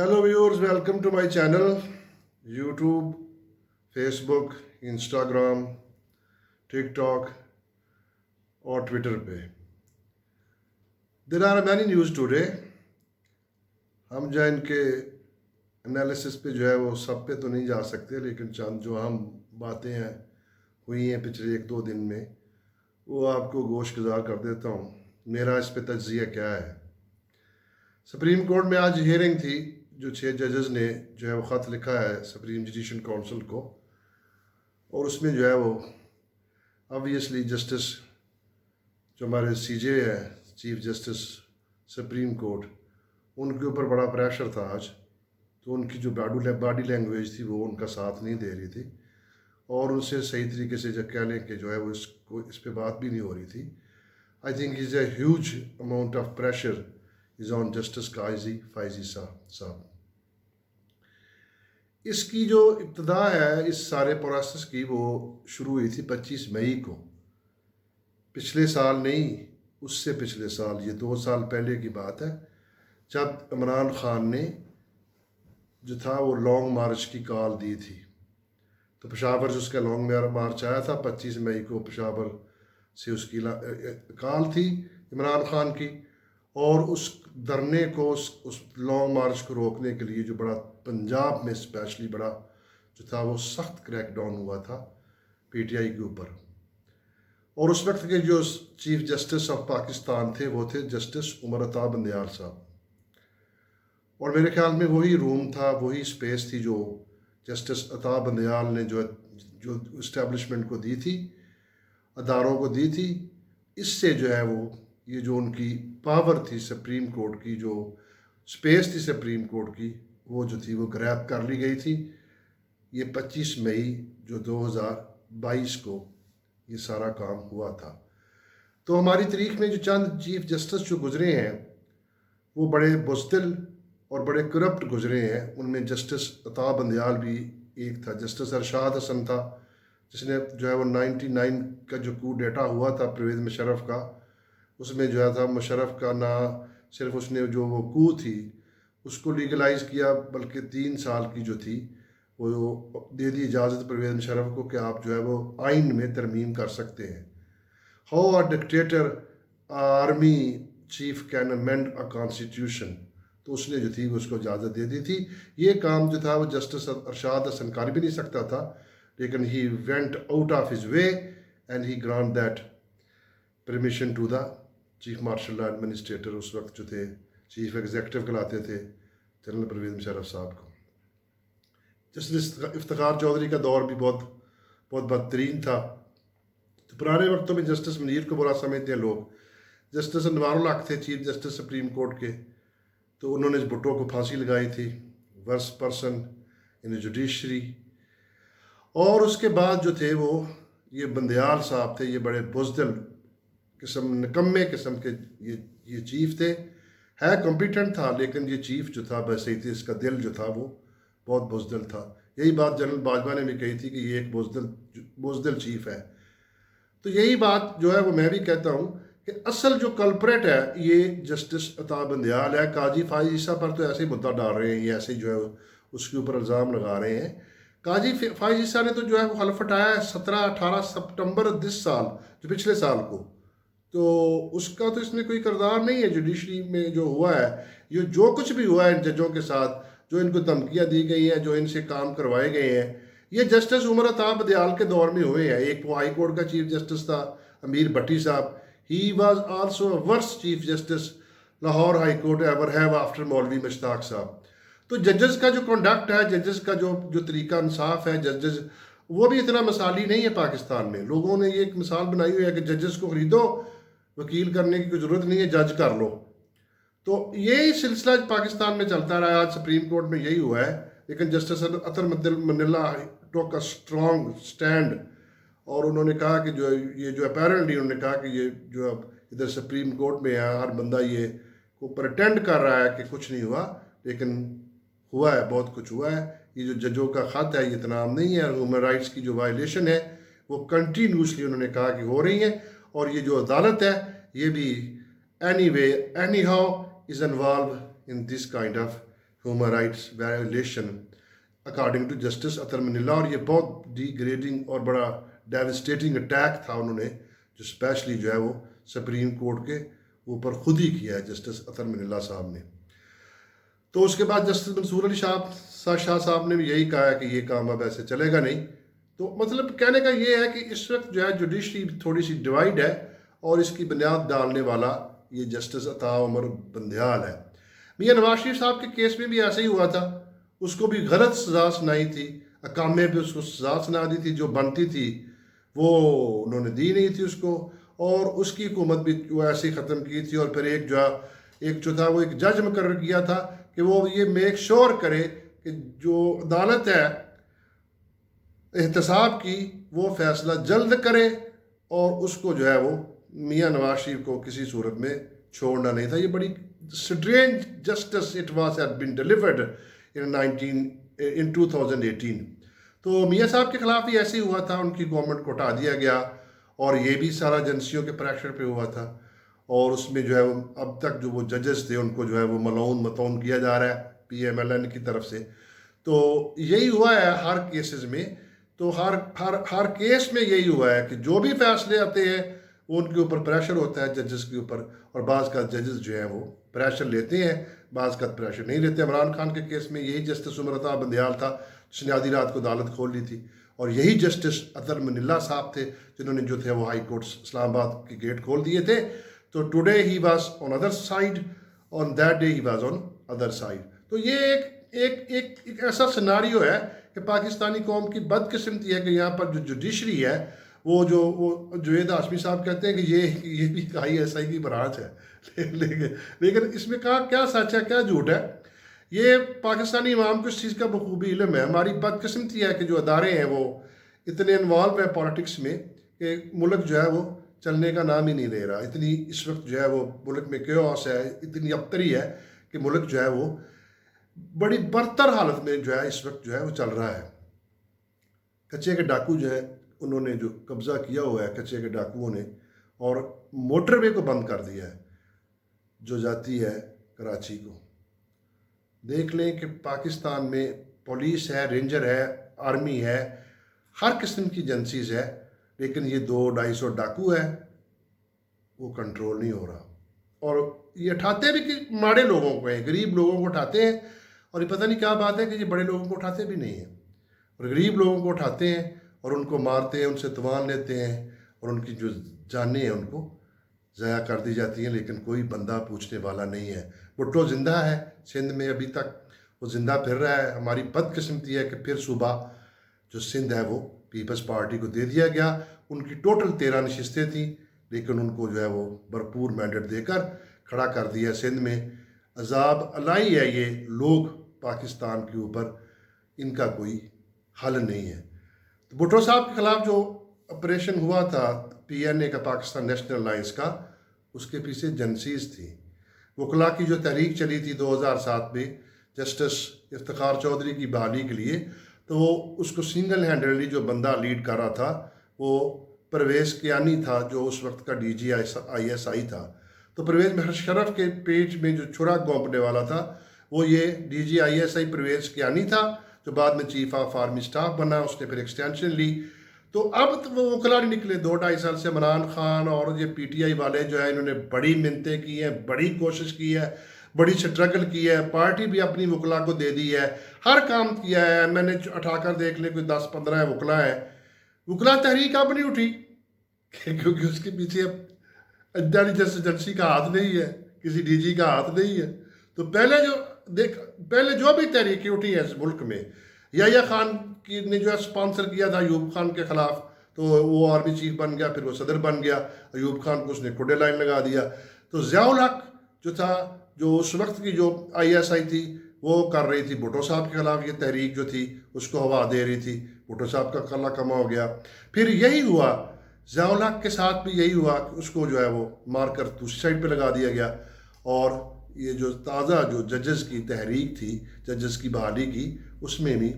Hello viewers, welcome to my channel. YouTube, Facebook, Instagram, TikTok और Twitter पे there are many news today. हम जो है इनके एनालिसिस पे जो है वो सब पे तो नहीं जा सकते, लेकिन चंद जो हम बातें हैं हुई हैं पिछले एक दो दिन में वो आपको गोश गुजार कर देता हूँ. मेरा इस पे तज्जिया क्या है. सुप्रीम कोर्ट में आज हियरिंग थी. जो 6 जजेस ने जो है वो ख़त लिखा है सुप्रीम जुडिशल काउंसिल को, और उसमें जो है वो ऑब्वियसली जस्टिस जो हमारे सीजे है, चीफ जस्टिस सुप्रीम कोर्ट, उनके ऊपर बड़ा प्रेशर था आज. तो उनकी जो बॉडी लैंग्वेज थी वो उनका साथ नहीं दे रही थी, और उनसे सही तरीके से जो कह लें कि जो है वो इस पे बात भी नहीं हो रही थी. I think is a huge amount of pressure is on justice Qazi Faizi साहब. इसकी जो इब्तदा है इस सारे प्रोसेस की वो शुरू हुई थी 25 मई को. पिछले साल नहीं, उससे पिछले साल, ये 2 साल पहले की बात है, जब इमरान खान ने जो था वो लॉन्ग मार्च की कॉल दी थी. तो पेशावर जो उसका लॉन्ग मार्च आया था 25 मई को, पेशावर से उसकी कॉल थी इमरान खान की, और उस धरने को उस लॉन्ग मार्च को रोकने के लिए जो बड़ा पंजाब में स्पेशली बड़ा जो था वो सख्त क्रैकडाउन हुआ था पीटीआई के ऊपर. और उस वक्त के जो चीफ जस्टिस ऑफ पाकिस्तान थे वो थे जस्टिस उमर अता बंदयाल साहब. और मेरे ख्याल में वही रूम था, वही स्पेस थी जो जस्टिस अता बंदयाल ने जो इस्टेब्लिशमेंट को दी थी, अदारों को दी थी. इससे जो है वो ये जो उनकी पावर थी सुप्रीम कोर्ट की, जो स्पेस थी सुप्रीम कोर्ट की, वो जो थी वो ग्रैब कर ली गई थी. ये 25 मई जो 2022 को ये सारा काम हुआ था. तो हमारी तारीख में जो चंद चीफ जस्टिस जो गुजरे हैं वो बड़े बुज़दिल और बड़े करप्ट गुजरे हैं. उनमें जस्टिस अता बंदयाल भी एक था. जस्टिस अरशाद हसन था जिसने जो है वो 99 का जो कू डेटा हुआ था परवेज़ मुशर्रफ का, उसमें जो है था मुशर्रफ का ना सिर्फ उसने जो वो कू थी उसको लीगलाइज़ किया, बल्कि 3 साल की जो थी वो दे दी इजाज़त परवेज़ मुशर्रफ को कि आप जो है वो आइन में तरमीम कर सकते हैं. How a dictator army chief can amend a constitution, तो उसने जो थी वो उसको इजाज़त दे दी थी. ये काम जो था वो जस्टिस अरशाद हसन कर भी नहीं सकता था, लेकिन he went out of his way and he grant that permission to the chief marshal administrator, उस वक्त जो थे चीफ एग्जीक्यूटिव कहलाते थे जनरल परवेज़ मुशर्रफ साहब को. जस्टिस इफ्तिखार चौधरी का दौर भी बहुत बहुत बदतरीन था. तो पुराने वक्तों में जस्टिस मुनीर को बुरा समझते हैं लोग. जस्टिस अनवारुल हक थे चीफ जस्टिस सुप्रीम कोर्ट के, तो उन्होंने भुट्टो को फांसी लगाई थी, वर्स्ट पर्सन इन जुडिशरी. और उसके बाद जो थे वो ये बंदयाल साहब थे, ये बड़े बुज़दिल किस्म, निकम्मे किस्म के ये चीफ थे. है कॉम्पिटेंट था, लेकिन ये चीफ जो था बस सही थी, इसका दिल जो था वो बहुत बुज़दिल था. यही बात जनरल बाजवा ने भी कही थी कि ये एक बुज़दिल चीफ है. तो यही बात जो है वो मैं भी कहता हूँ कि असल जो कल्परेट है ये जस्टिस अता बंदयाल है. काजी फाइज ईसा पर तो ऐसे ही मुद्दा डाल रहे हैं, ये ऐसे ही जो है उसके ऊपर इल्ज़ाम लगा रहे हैं. काजी फाइज ईसा ने तो जो है वो हल्फ हटाया है 17-18 सितंबर दिस साल, जो पिछले साल को. तो उसका तो इसमें कोई किरदार नहीं है जुडिशरी में जो हुआ है. ये जो कुछ भी हुआ है इन जजों के साथ, जो इनको धमकियाँ दी गई हैं, जो इनसे काम करवाए गए हैं, ये जस्टिस उमर अता बंदयाल के दौर में हुए हैं. एक वो हाई कोर्ट का चीफ जस्टिस था अमीर भट्टी साहब, he was also worst chief justice Lahore high court ever have after मौलवी मुश्ताक साहब. तो जजेस का जो कंडक्ट है, जजेस का जो तरीका इंसाफ है, जजेस वो भी इतना मिसाली नहीं है पाकिस्तान में. लोगों ने ये एक मिसाल बनाई हुई है कि जजेस को खरीदो, वकील करने की कोई ज़रूरत नहीं है, जज कर लो. तो यही सिलसिला पाकिस्तान में चलता रहा. आज सुप्रीम कोर्ट में यही हुआ है. लेकिन justice Athar Minallah took a strong stand, और उन्होंने कहा कि जो अपेरेंटली उन्होंने कहा कि ये जो अब इधर सुप्रीम कोर्ट में है, हर बंदा ये को प्रटेंड कर रहा है कि कुछ नहीं हुआ, लेकिन हुआ है, बहुत कुछ हुआ है. ये जो जजों का ख़त है ये तनाम नहीं है. ह्यूमन राइट्स की जो वायलेशन है वो कंटिन्यूसली उन्होंने कहा कि हो रही है. और ये जो अदालत है ये भी any way any how is involve in this kind of human rights violation according to justice Athar Minallah. और ये बहुत डिग्रेडिंग और बड़ा डेविस्टेटिंग अटैक था उन्होंने जो स्पेशली जो है वो सुप्रीम कोर्ट के ऊपर खुद ही किया है जस्टिस अतर मनीला साहब ने। तो उसके बाद जस्टिस मंसूर अली शाह साहब ने भी यही कहा है कि ये काम अब ऐसे चलेगा नहीं। तो मतलब कहने का ये है कि इस वक्त जो है जुडिशरी थोड़ी सी डिवाइड है और इसकी बुनियाद डालने वाला ये जस्टिस अता उमर बंदयाल है। मियाँ नवाज शरीफ साहब के केस में भी ऐसे ही हुआ था, उसको भी गलत सजा सुनाई थी, अकामे पे उसको सजा सुना दी थी, जो बनती थी वो उन्होंने दी नहीं थी उसको, और उसकी हुकूमत भी वो ऐसे ही ख़त्म की थी। और फिर एक जो था वो एक जज मुकर्रर किया था कि वो ये मेक श्योर करे कि जो अदालत है एहतसाब की वो फैसला जल्द करे, और उसको जो है वो मियाँ नवाज शरीफ को किसी सूरत में छोड़ना नहीं था। ये बड़ी strange justice it was had been delivered in 2018। तो मियाँ साहब के खिलाफ ही ऐसे ही हुआ था, उनकी गवर्नमेंट को हटा दिया गया और ये भी सारा एजेंसियों के प्रेशर पे हुआ था। और उसमें जो है वो अब तक जो वो जजेस थे उनको जो है वो मलौन मतौन किया जा रहा है PMLN की तरफ से। तो यही हुआ है हर केसेस में। तो हर केस में यही हुआ है कि जो भी फैसले आते हैं वो उनके ऊपर प्रेशर होता है जजेस के ऊपर, और बाज़ का जजेस जो हैं वो प्रेशर लेते हैं, बाज़ का प्रेशर नहीं लेते। इमरान खान के केस में यही जस्टिस उमर अता बंदयाल था जिसने आधी रात को अदालत खोल ली थी, और यही जस्टिस अतर मनीला साहब थे जिन्होंने जो थे वो हाई कोर्ट इस्लामाबाद के गेट खोल दिए थे। तो today he was on other side, on that day he was on other side. तो ये एक ऐसा सिनारियो है कि पाकिस्तानी कौम की बदकिस्मती है कि यहाँ पर जो जुडिशरी है वो जुवेद हाशमी साहब कहते हैं कि ये भी ISI की ब्रांच है लेकिन इसमें क्या सच है क्या झूठ है, ये पाकिस्तानी इमाम को इस चीज़ का बखूबी इल्म है। हमारी बदकिस्मती है कि जो अदारे हैं वो इतने इन्वॉल्व है पॉलिटिक्स में कि मुल्क जो है वो चलने का नाम ही नहीं ले रहा। इतनी इस वक्त जो है वो मुल्क में क्योस है, इतनी अबतरी है कि मुल्क जो है वो बड़ी बदतर हालत में जो है इस वक्त जो है वो चल रहा है। कच्चे के डाकू जो है उन्होंने जो कब्ज़ा किया हुआ है कच्चे के डाकुओं ने, और मोटरवे को बंद कर दिया है जो जाती है कराची को। देख लें कि पाकिस्तान में पुलिस है, रेंजर है, आर्मी है, हर किस्म की एजेंसीज है, लेकिन ये 200-250 डाकू है वो कंट्रोल नहीं हो रहा। और ये उठाते भी कि माड़े लोगों को हैं, गरीब लोगों को उठाते हैं, और ये पता नहीं क्या बात है कि ये बड़े लोगों को उठाते भी नहीं हैं, और गरीब लोगों को उठाते हैं और उनको मारते हैं, उनसे तवान लेते हैं, और उनकी जो जानें हैं उनको ज़ाया कर दी जाती हैं, लेकिन कोई बंदा पूछने वाला नहीं है। भुट्टो ज़िंदा है सिंध में, अभी तक वो ज़िंदा फिर रहा है। हमारी बदकिस्मती है कि फिर सूबा जो सिंध है वो पीपल्स पार्टी को दे दिया गया। उनकी टोटल 13 नशिस्तें थी, लेकिन उनको जो है वो भरपूर मैंडेट देकर खड़ा कर दिया सिंध में। अजाब अलाई है ये लोग पाकिस्तान के ऊपर, इनका कोई हल नहीं है। तो भुट्टो साहब के खिलाफ जो ऑपरेशन हुआ था PNA का, पाकिस्तान नेशनल अलायंस का, उसके पीछे एजेंसीज थी। वकला की जो तहरीक चली थी 2007 में जस्टिस इफ्तिखार चौधरी की बहाली के लिए, तो उसको सिंगल हैंडली जो बंदा लीड कर रहा था वो परवेज़ कियानी था, जो उस वक्त का DG ISI था। तो परवेज़ मुशर्रफ के पेज में जो छुरा गोंपने वाला था वो ये DG ISI परवेज़ कियानी था, जो बाद में चीफ ऑफ आर्मी स्टाफ बना, उसने फिर एक्सटेंशन ली। तो अब तो वो वकला नहीं निकले 2-2.5 साल से। इमरान खान और ये PTI वाले जो है इन्होंने बड़ी मिन्नतें की हैं, बड़ी कोशिश की है, बड़ी स्ट्रगल की है, पार्टी भी अपनी वकला को दे दी है, हर काम किया है। मैंने उठाकर देख ले कोई 10-15 वकला है, वकला तहरीक अब नहीं उठी क्योंकि उसके पीछे इंटेलिजेंस एजेंसी का हाथ नहीं है, किसी DG का हाथ नहीं है। तो पहले जो भी तहरीकें उठी हैं इस मुल्क में, याह्या खान की ने जो है स्पॉन्सर किया था अयूब खान के ख़िलाफ़, तो वो आर्मी चीफ बन गया, फिर वो सदर बन गया, अयूब खान को उसने खुडे लाइन लगा दिया। तो ज़ियाउल हक जो था, जो उस वक्त की जो ISI थी, वो कर रही थी भुट्टो साहब के खिलाफ ये तहरीक जो थी उसको हवा दे रही थी। भुट्टो साहब का कला कमा हो गया। फिर यही हुआ ज़ियाउल हक के साथ भी, यही हुआ, उसको जो है वो मारकर दूसरी साइड पे लगा दिया गया। और ये जो ताज़ा जो जजेस की तहरीक थी, जजेस की बहाली की, उसमें भी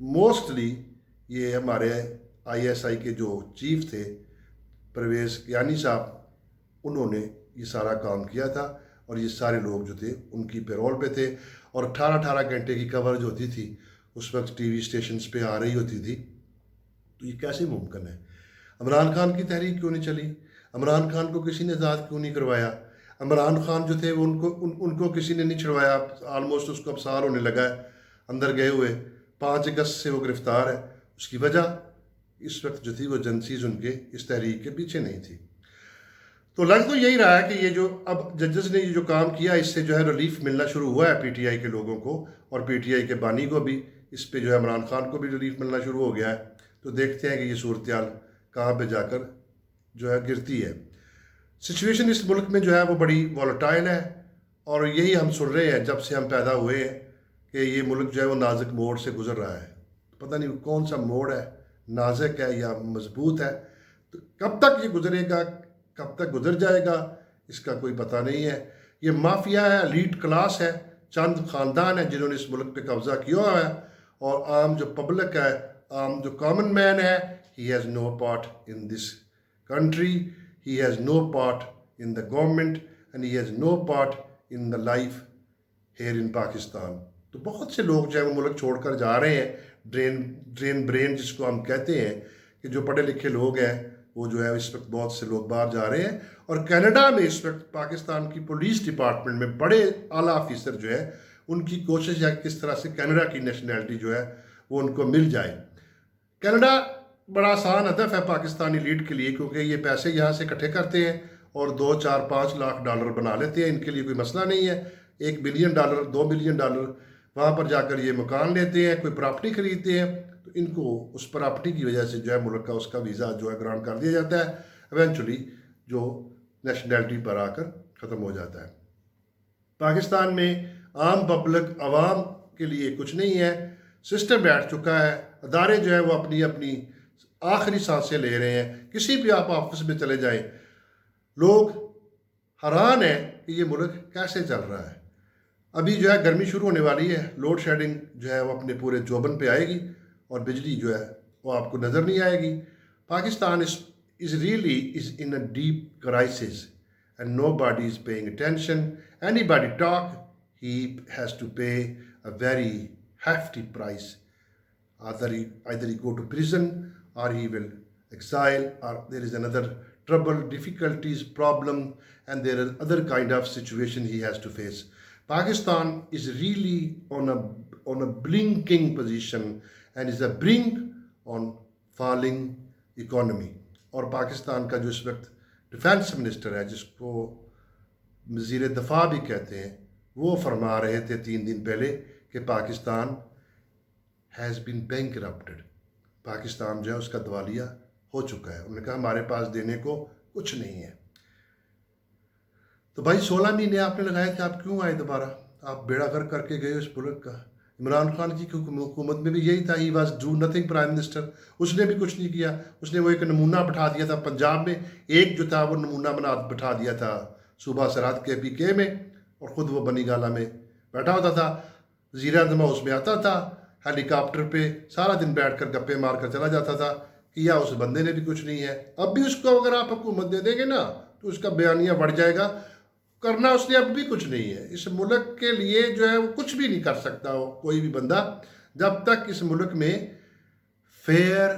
मोस्टली ये हमारे ISI के जो चीफ थे परवेज़ कियानी साहब, उन्होंने ये सारा काम किया था। और ये सारे लोग जो थे उनकी पेरोल पे थे, और 18-18 घंटे की कवरेज होती थी उस वक्त टीवी स्टेशंस पे आ रही होती थी। तो ये कैसे मुमकिन है? इमरान खान की तहरीक क्यों नहीं चली? इमरान खान को किसी ने आज़ाद क्यों नहीं करवाया? इमरान खान जो थे वो उनको किसी ने नहीं छुड़वाया। आलमोस्ट उसको अब साल होने लगा है अंदर गए हुए, 5 अगस्त से वो गिरफ़्तार है। उसकी वजह इस वक्त जो थी वो एजेंसीज उनके इस तहरीक के पीछे नहीं थी। तो लग तो यही रहा है कि ये जो अब जजेस ने ये जो काम किया, इससे जो है रिलीफ मिलना शुरू हुआ है पीटीआई के लोगों को, और पीटीआई के बानी को भी। इस पे जो है इमरान खान को भी रिलीफ मिलना शुरू हो गया है। तो देखते हैं कि ये सूरत हाल कहाँ पे जाकर जो है गिरती है। सिचुएशन इस मुल्क में जो है वो बड़ी वॉलेटाइल है, और यही हम सुन रहे हैं जब से हम पैदा हुए हैं कि ये मुल्क जो है वो नाजुक मोड़ से गुजर रहा है। पता नहीं कौन सा मोड़ है, नाजुक है या मजबूत है। तो कब तक ये गुजरेगा, कब तक गुजर जाएगा, इसका कोई पता नहीं है। ये माफिया है, एलीट क्लास है, चंद ख़ानदान है जिन्होंने इस मुल्क पे कब्ज़ा किया हुआ है, और आम जो पब्लिक है, आम जो कॉमन मैन है, he has no part in this country, he has no part in the government, and he has no part in the life here in Pakistan. तो बहुत से लोग जो है वो मुल्क छोड़कर जा रहे हैं। ड्रेन ब्रेन जिसको हम कहते हैं, कि जो पढ़े लिखे लोग हैं वो जो है इस वक्त बहुत से लोग बाहर जा रहे हैं। और कनाडा में इस वक्त पाकिस्तान की पुलिस डिपार्टमेंट में बड़े आला ऑफिसर जो है उनकी कोशिश है किस तरह से कनाडा की नेशनैलिटी जो है वो उनको मिल जाए। कनाडा बड़ा आसान हदफ है पाकिस्तानी लीड के लिए, क्योंकि ये पैसे यहाँ से इकट्ठे करते हैं और 2, 4, 5 लाख डॉलर बना लेते हैं। इनके लिए कोई मसला नहीं है। $1 बिलियन, $2 बिलियन वहाँ पर जाकर ये मकान लेते हैं, कोई प्रॉपर्टी खरीदते हैं, तो इनको उस प्रॉपर्टी की वजह से जो है मुल्क का उसका वीज़ा जो है ग्रांट कर दिया जाता है। एवेंचुअली जो नेशनैलिटी पर आकर ख़त्म हो जाता है। पाकिस्तान में आम पब्लिक आवाम के लिए कुछ नहीं है। सिस्टम बैठ चुका है, अदारे जो है वो अपनी अपनी आखिरी सांसें ले रहे हैं। किसी भी आप ऑफिस में चले जाएं, लोग हैरान हैं कि ये मुल्क कैसे चल रहा है। अभी जो है गर्मी शुरू होने वाली है, लोड शेडिंग जो है वो अपने पूरे जोबन पे आएगी, और बिजली जो है वो आपको नज़र नहीं आएगी। Pakistan is really is in a deep crisis and nobody is paying attention. Anybody talk, he has to pay a very hefty price. Either he go to prison, or he will exile, or there is another trouble, difficulties, problem, and there are other kind of situation he has to face. Pakistan is really on a blinking position and is a brink on falling economy. और पाकिस्तान का जो इस वक्त defence minister है, जिसको वज़ीर दफ़ा भी कहते हैं, वो फरमा रहे थे 3 दिन पहले कि पाकिस्तान हैज़ बीन बैंकरप्टेड। पाकिस्तान जो है उसका दिवालिया हो चुका है। उन्होंने कहा हमारे पास देने को कुछ नहीं है। तो भाई 16 महीने आपने लगाए थे, आप क्यों आए दोबारा? आप बेड़ा गर्क करके गए उस मुल्क का। इमरान खान की हुकूमत में भी यही था, he was do nothing prime minister. उसने भी कुछ नहीं किया। उसने वो एक नमूना बिठा दिया था पंजाब में, एक जो था वो नमूना बिठा दिया था सूबा सरात के PK में, और ख़ुद वो बनी गाला में बैठा होता था। वज़ीर आज़म उसमें आता था हेलीकॉप्टर पे, सारा दिन बैठकर गप्पे मार कर चला जाता था। कि या उस बंदे ने भी कुछ नहीं है। अब भी उसको अगर आप हुकूमत दे देंगे ना तो उसका बयानिया बढ़ जाएगा। करना उसने अब भी कुछ नहीं है। इस मुल्क के लिए जो है वो कुछ भी नहीं कर सकता हो कोई भी बंदा, जब तक इस मुल्क में फेयर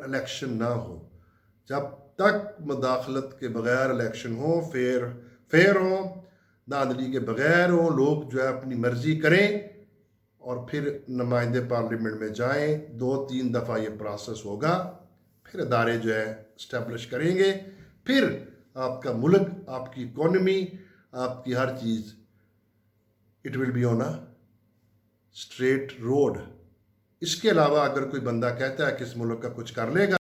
इलेक्शन ना हो। जब तक मुदाखलत के बगैर इलेक्शन हो, फेयर हो, धांधली के बगैर हो, लोग जो है अपनी मर्जी करें और फिर नुमाइंदे पार्लियामेंट में जाएं, 2-3 दफ़ा ये प्रोसेस होगा, फिर अदारे जो है इस्टेब्लिश करेंगे, फिर आपका मुल्क, आपकी इकोनॉमी, आपकी हर चीज़, it will be on a straight road. इसके अलावा अगर कोई बंदा कहता है कि इस मुल्क का कुछ कर लेगा,